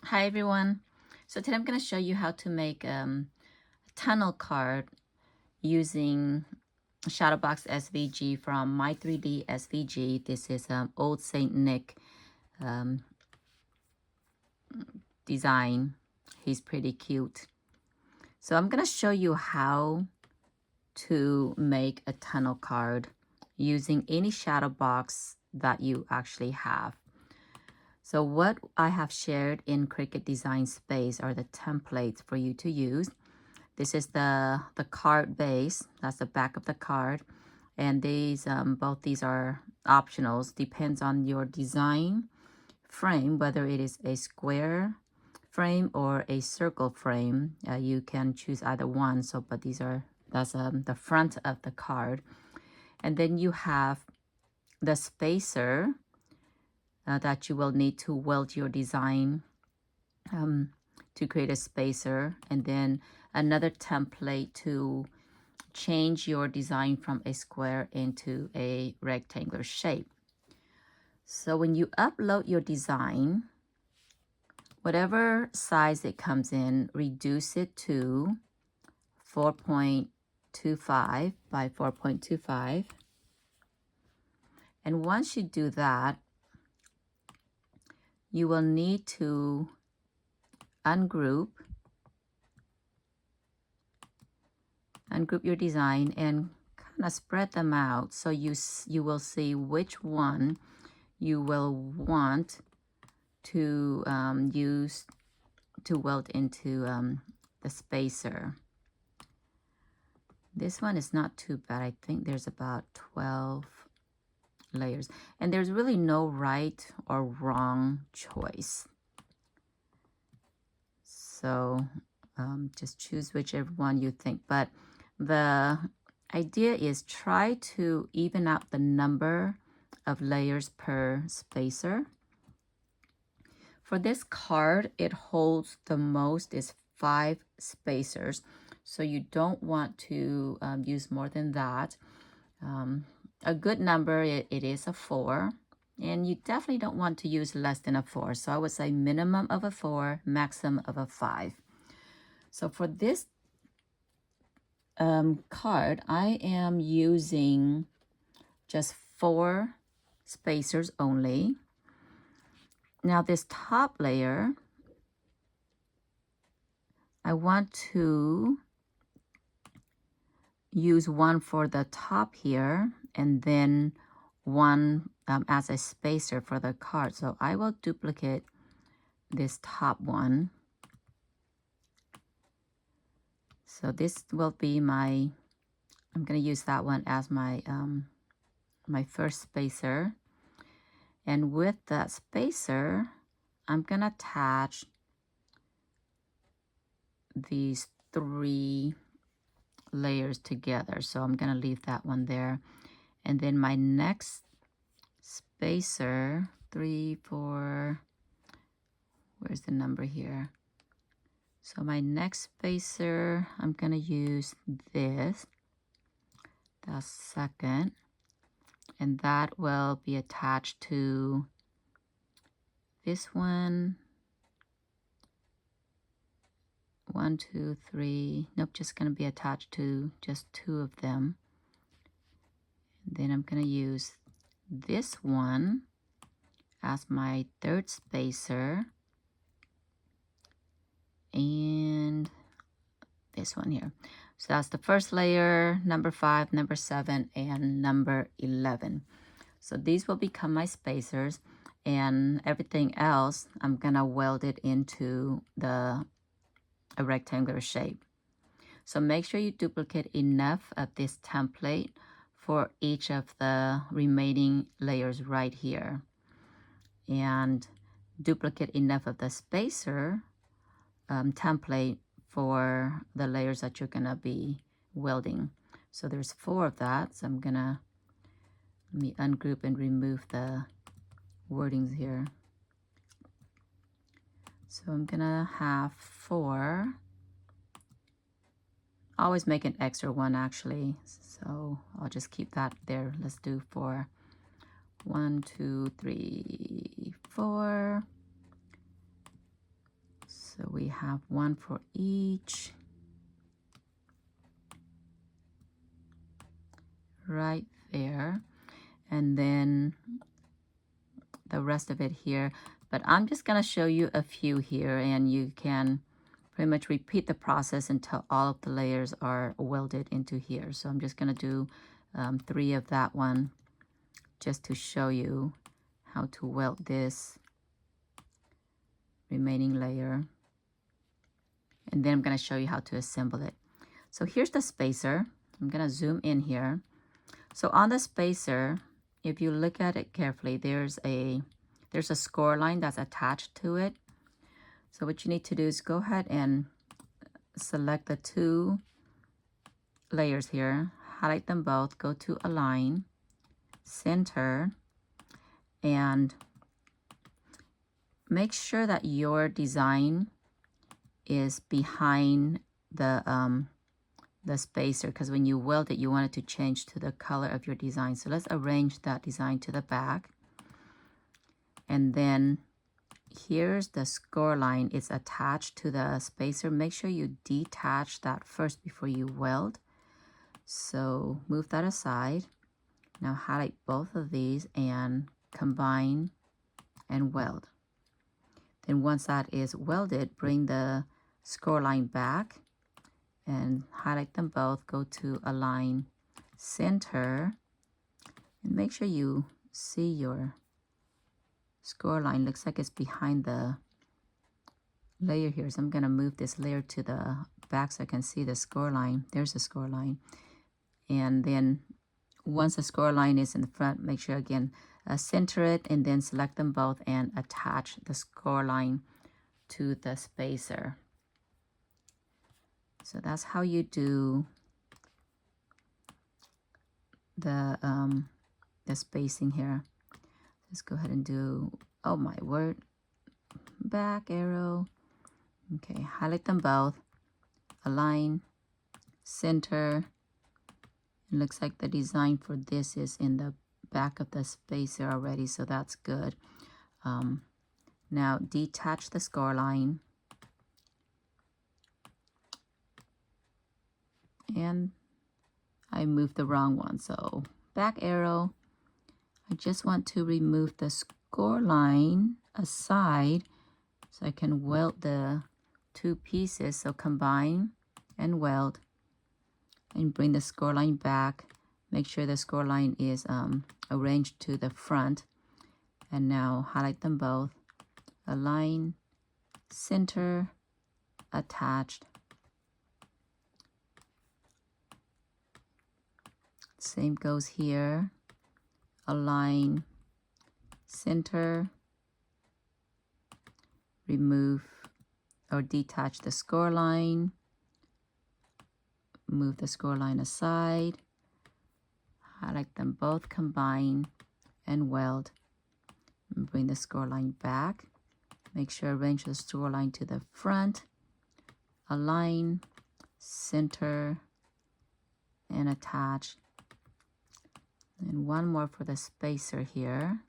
Hi everyone. So today I'm going to show you how to make a tunnel card using Shadowbox SVG from My 3D SVG. This is Old Saint Nick um, design. He's pretty cute. So I'm going to show you how to make a tunnel card using any Shadowbox that you actually have. So what I have shared in Cricut Design Space are the templates for you to use. This is the card base. That's the back of the card. And these both these are optionals. Depends on your design frame, whether it is a square frame or a circle frame. You can choose either one. So, but that's the front of the card. And then you have the spacer that you will need to weld your design to create a spacer, and then another template to change your design from a square into a rectangular shape. So when you upload your design, whatever size it comes in, reduce it to 4.25 by 4.25. And once you do that, you will need to ungroup your design and kind of spread them out so you will see which one you will want to use to weld into the spacer. This one is not too bad. I think there's about 12 layers, and there's really no right or wrong choice. So just choose whichever one you think. But the idea is try to even out the number of layers per spacer. For this card, it holds the most is 5 spacers. So you don't want to use more than that. A good number, it is a 4. And you definitely don't want to use less than a 4. So I would say minimum of a 4, maximum of a 5. So for this card, I am using just 4 spacers only. Now this top layer, I want to use one for the top here and then one as a spacer for the card. So I will duplicate this top one. So this will be my, I'm going to use that one as my my first spacer. And with that spacer, I'm going to attach these 3 layers together. So I'm going to leave that one there. And then my next spacer, 3, 4, where's the number here? So my next spacer, I'm going to use this, the second, and that will be attached to this one. 1, 2, 3, nope, just going to be attached to just 2 of them. And then I'm going to use this one as my third spacer, and this one here. So that's the first layer, number 5, number 7, and number 11. So these will become my spacers, and everything else I'm gonna weld it into a rectangular shape. So make sure you duplicate enough of this template for each of the remaining layers right here, and duplicate enough of the spacer template for the layers that you're gonna be welding. So there's 4 of that. So I'm gonna, let me ungroup and remove the wordings here. So I'm gonna have 4. Always make an extra one actually. So I'll just keep that there. Let's do 4. 1, 2, 3, 4. So we have one for each right there, and then the rest of it here. But I'm just gonna show you a few here, and you can pretty much repeat the process until all of the layers are welded into here. So I'm just gonna do 3 of that one just to show you how to weld this remaining layer. And then I'm gonna show you how to assemble it. So here's the spacer. I'm gonna zoom in here. So on the spacer, if you look at it carefully, there's a score line that's attached to it. So what you need to do is go ahead and select the 2 layers here, highlight them both, go to Align, Center, and make sure that your design is behind the spacer, because when you weld it, you want it to change to the color of your design. So let's arrange that design to the back. And then here's the score line. It's attached to the spacer. Make sure you detach that first before you weld. So move that aside. Now highlight both of these and combine and weld. Then once that is welded, bring the score line back and highlight them both, go to Align, Center, and make sure you see your score line. Looks like it's behind the layer here. So I'm gonna move this layer to the back so I can see the score line. There's the score line. And then once the score line is in the front, make sure again, center it and then select them both and attach the score line to the spacer. So that's how you do the spacing here. Let's go ahead and do, oh my word, back arrow. Okay, highlight them both, align, center. It looks like the design for this is in the back of the spacer already, so that's good. Now detach the score line. And I moved the wrong one, so back arrow. I just want to remove the score line aside so I can weld the 2 pieces. So combine and weld and bring the score line back. Make sure the score line is arranged to the front. And now highlight them both, align, center, attached. Same goes here, align, center, remove or detach the score line, move the score line aside, highlight them both, combine and weld, and bring the score line back. Make sure arrange the score line to the front, align, center, and attach. And one more for the spacer here.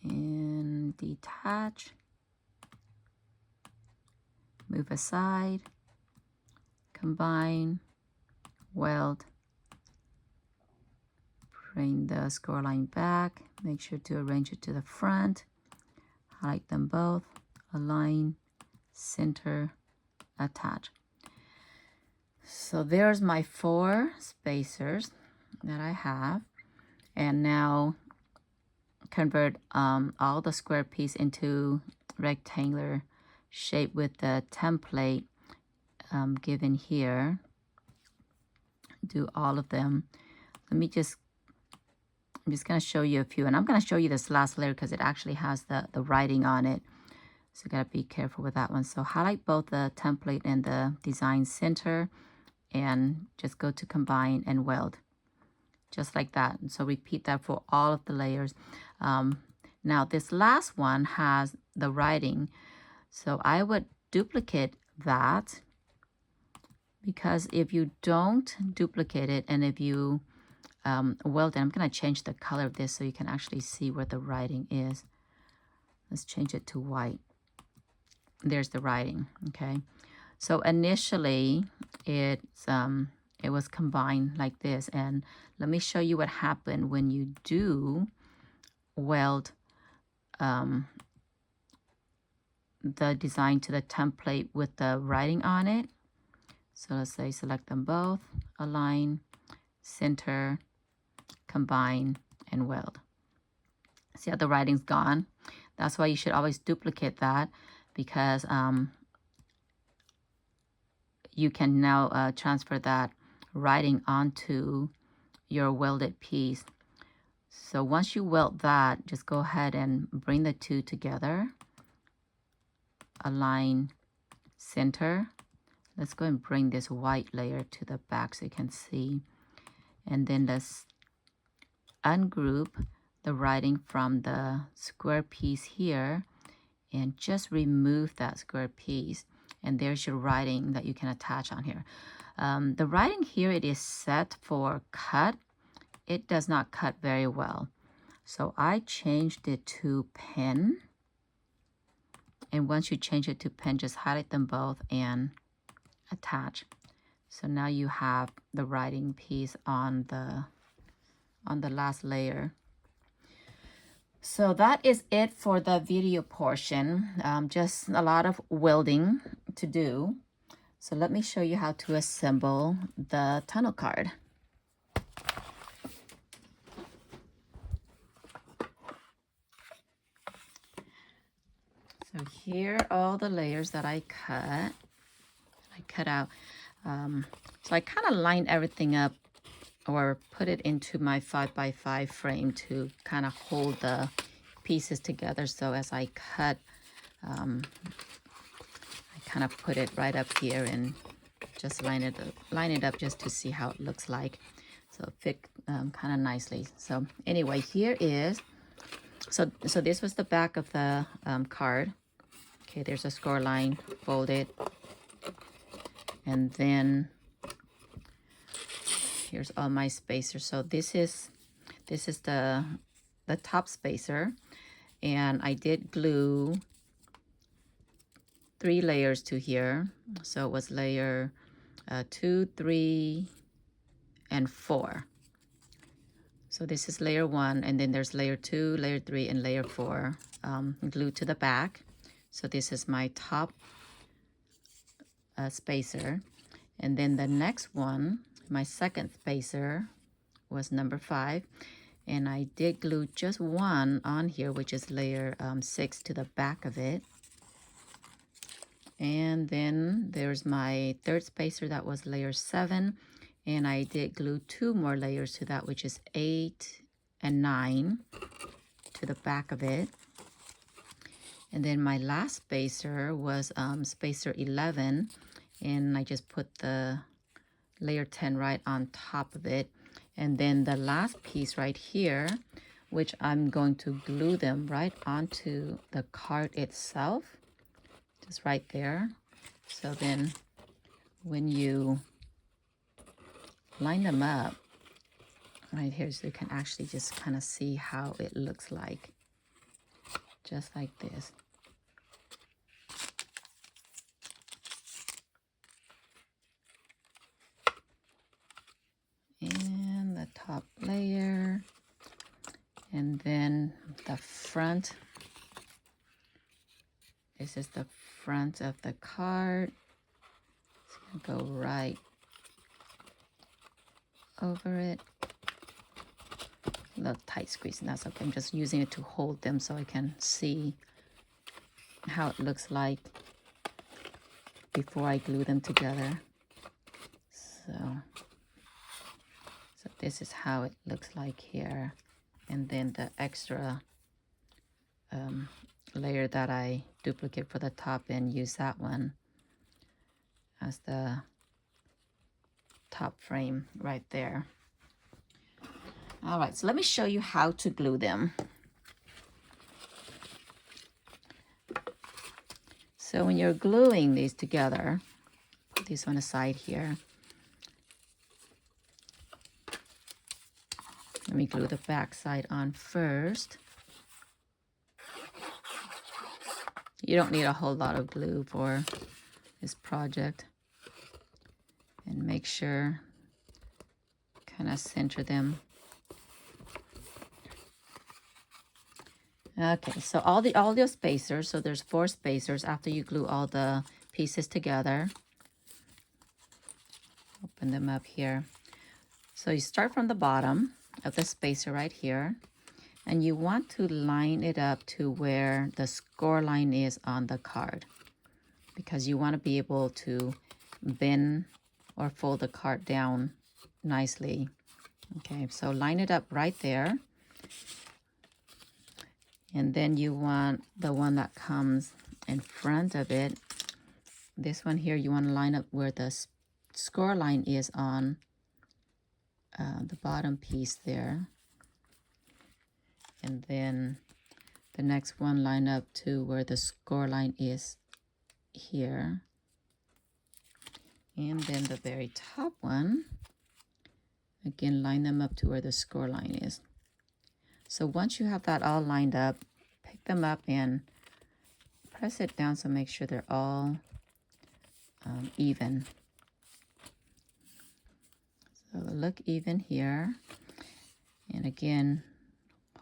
And detach. Move aside. Combine. Weld. Bring the score line back. Make sure to arrange it to the front. Highlight them both. Align. Center. Attach. So there's my 4 spacers that I have. And now convert all the square piece into rectangular shape with the template given here. Do all of them. I'm just going to show you a few. And I'm going to show you this last layer because it actually has the writing on it. So you got to be careful with that one. So highlight both the template and the design center. And just go to combine and weld, just like that. And so repeat that for all of the layers. Now this last one has the writing, so I would duplicate that, because if you don't duplicate it and if you weld it, I'm going to change the color of this so you can actually see where the writing is. Let's change it to white. There's the writing, okay? So initially, it was combined like this. And let me show you what happened when you do weld the design to the template with the writing on it. So let's say select them both, align, center, combine, and weld. See how the writing's gone? That's why you should always duplicate that, because you can now transfer that writing onto your welded piece. So once you weld that, just go ahead and bring the two together. Align, center. Let's go and bring this white layer to the back so you can see. And then let's ungroup the writing from the square piece here and just remove that square piece. And there's your writing that you can attach on here. The writing here, it is set for cut. It does not cut very well. So I changed it to pen. And once you change it to pen, just highlight them both and attach. So now you have the writing piece on the last layer. So that is it for the video portion. Just a lot of welding to do. So let me show you how to assemble the tunnel card. So here are all the layers that I cut out. So I kind of lined everything up or put it into my 5x5 frame to kind of hold the pieces together. So as I cut, I kind of put it right up here and just line it up just to see how it looks like. So it fit kind of nicely. So anyway, here is, so this was the back of the card. Okay, there's a score line folded. And then here's all my spacers. So this is the top spacer, and I did glue 3 layers to here. So it was layer 2, 3, and 4. So this is layer 1, and then there's layer 2, layer 3, and layer 4 glued to the back. So this is my top spacer. And then the next one, my second spacer, was number 5. And I did glue just one on here, which is layer 6 to the back of it. And then there's my third spacer, that was layer 7. And I did glue 2 more layers to that, which is 8 and 9 to the back of it. And then my last spacer was spacer 11. And I just put the layer 10 right on top of it. And then the last piece right here, which I'm going to glue them right onto the card itself, just right there. So then when you line them up right here, so you can actually just kind of see how it looks like, just like this. And the top layer, and then the front. This is the front of the card. It's gonna go right over it. A little tight squeeze, and that's okay. I'm just using it to hold them so I can see how it looks like before I glue them together. So this is how it looks like here. And then the extra layer that I duplicate for the top and use that one as the top frame right there. All right, so let me show you how to glue them. So when you're gluing these together, put this on the side here. Let me glue the back side on first. You don't need a whole lot of glue for this project. And make sure, kind of center them. Okay, so all your spacers, so there's 4 spacers after you glue all the pieces together. Open them up here. So you start from the bottom of the spacer right here, and you want to line it up to where the score line is on the card, because you want to be able to bend or fold the card down nicely. Okay, so line it up right there. And then you want the one that comes in front of it. This one here, you want to line up where the score line is on the bottom piece there. And then the next one, line up to where the score line is here. And then the very top one, again, line them up to where the score line is. So once you have that all lined up, pick them up and press it down so make sure they're all even. So look even here. And again,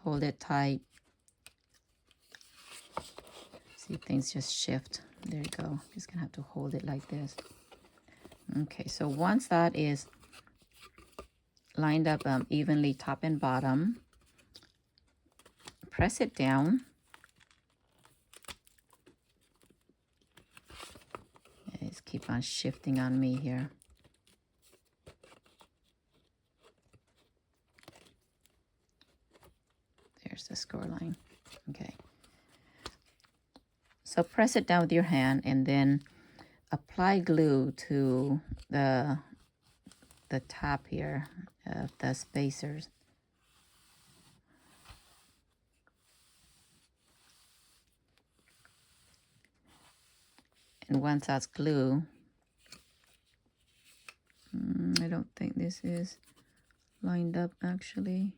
hold it tight. See, things just shift. There you go. Just gonna have to hold it like this. Okay, so once that is lined up evenly top and bottom, press it down. Just keep on shifting on me here. There's the score line. Okay. So press it down with your hand and then apply glue to the top here of the spacers. And once that's glue, I don't think this is lined up actually.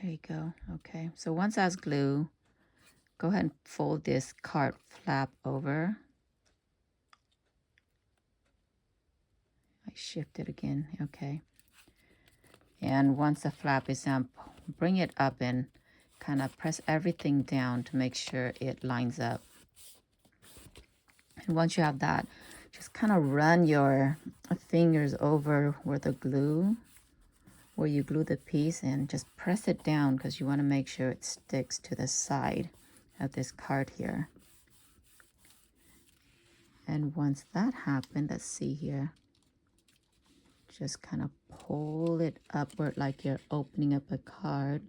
There you go. Okay, so once that's glue, go ahead and fold this card flap over. I shift it again. Okay. And once the flap is down, bring it up and kind of press everything down to make sure it lines up. And once you have that, just kind of run your fingers over where you glue the piece, and just press it down because you want to make sure it sticks to the side of this card here. And once that happened, let's see here, just kind of pull it upward like you're opening up a card.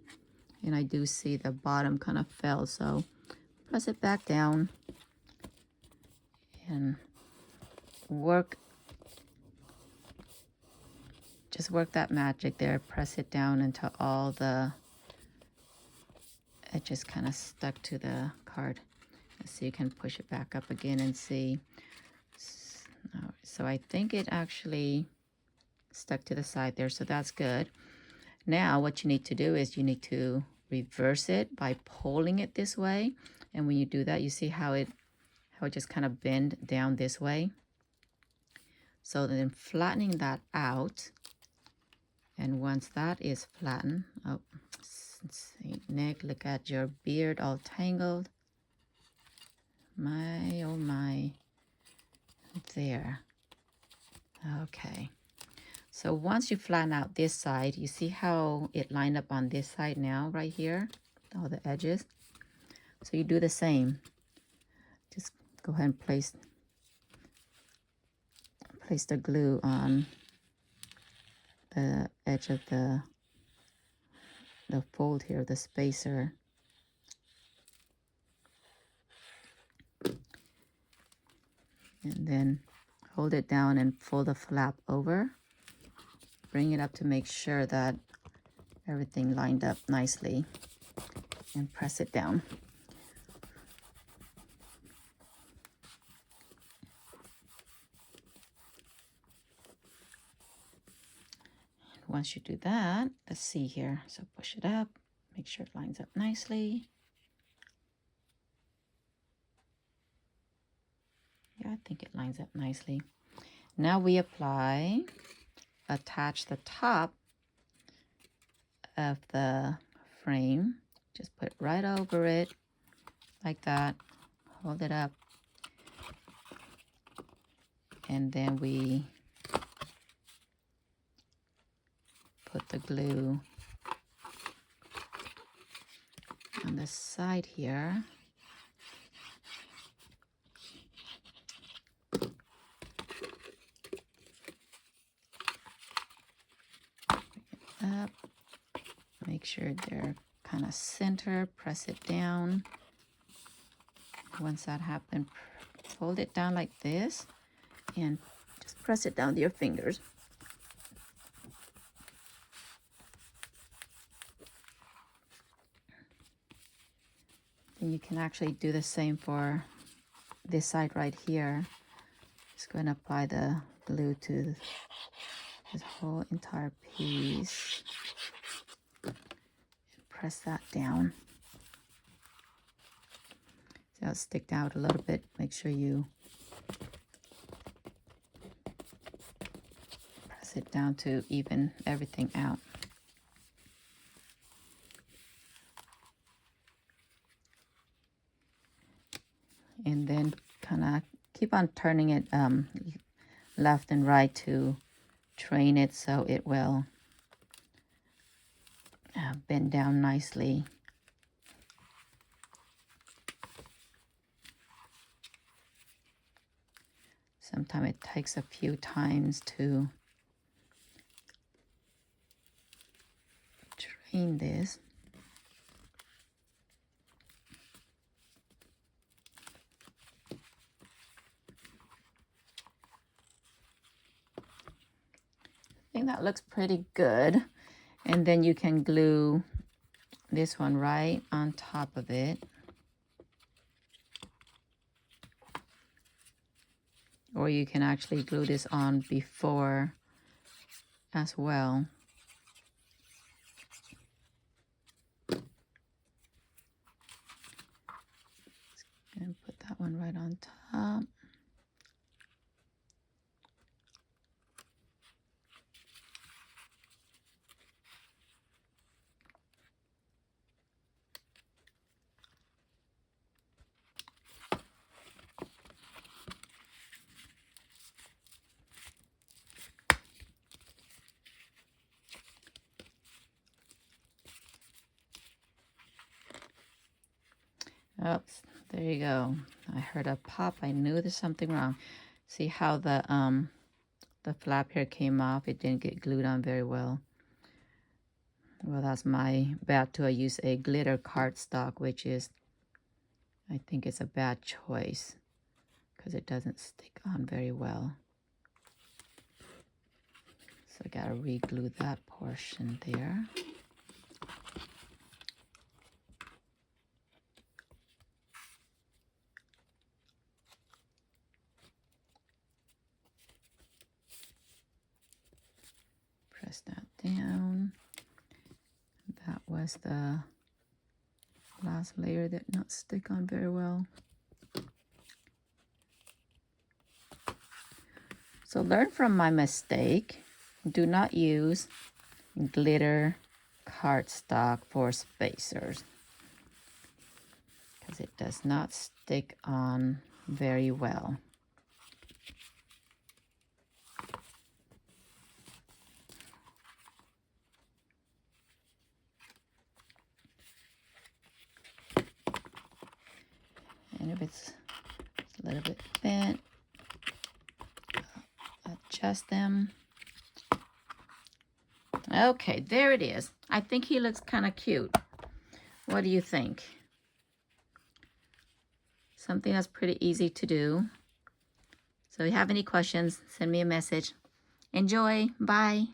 And I do see the bottom kind of fell, so press it back down and just work that magic there. Press it down until it just kind of stuck to the card. Let's see, you can push it back up again and see. So I think it actually stuck to the side there, so that's good. Now what you need to do is you need to reverse it by pulling it this way. And when you do that, you see how it just kind of bend down this way. So then flattening that out. And once that is flattened, oh, Saint Nick, look at your beard all tangled. My, oh my. There. Okay. So once you flatten out this side, you see how it lined up on this side now, right here, all the edges. So you do the same. Just go ahead and place the glue on the edge of the fold here, the spacer. And then hold it down and fold the flap over. Bring it up to make sure that everything lined up nicely, and press it down. And once you do that, let's see here. So push it up, Make sure it lines up nicely. Yeah, I think it lines up nicely. Now we attach the top of the frame. Just put it right over it like that. Hold it up. And then we put the glue on the side here. Up. Make sure they're kind of center. Press it down. Once that happens, fold it down like this and just press it down with your fingers. And you can actually do the same for this side right here. Just going to apply the glue to this whole entire piece. Press that down. So it'll stick out a little bit. Make sure you press it down to even everything out. And then kind of keep on turning it left and right to train it so it will bend down nicely. Sometimes it takes a few times to train this. I think that looks pretty good. And then you can glue this one right on top of it. Or you can actually glue this on before as well. And put that one right on top. Oops, there you go. I heard a pop. I knew there's something wrong. See how the flap here came off? It didn't get glued on very well. Well, that's my bad too. I use a glitter cardstock, which is, I think it's a bad choice because it doesn't stick on very well. So I gotta re-glue that portion there. Press that down. That was the last layer that did not stick on very well. So learn from my mistake. Do not use glitter cardstock for spacers because it does not stick on very well. And if it's a little bit bent, adjust them. Okay, there it is. I think he looks kind of cute. What do you think? Something that's pretty easy to do. So if you have any questions, send me a message. Enjoy. Bye.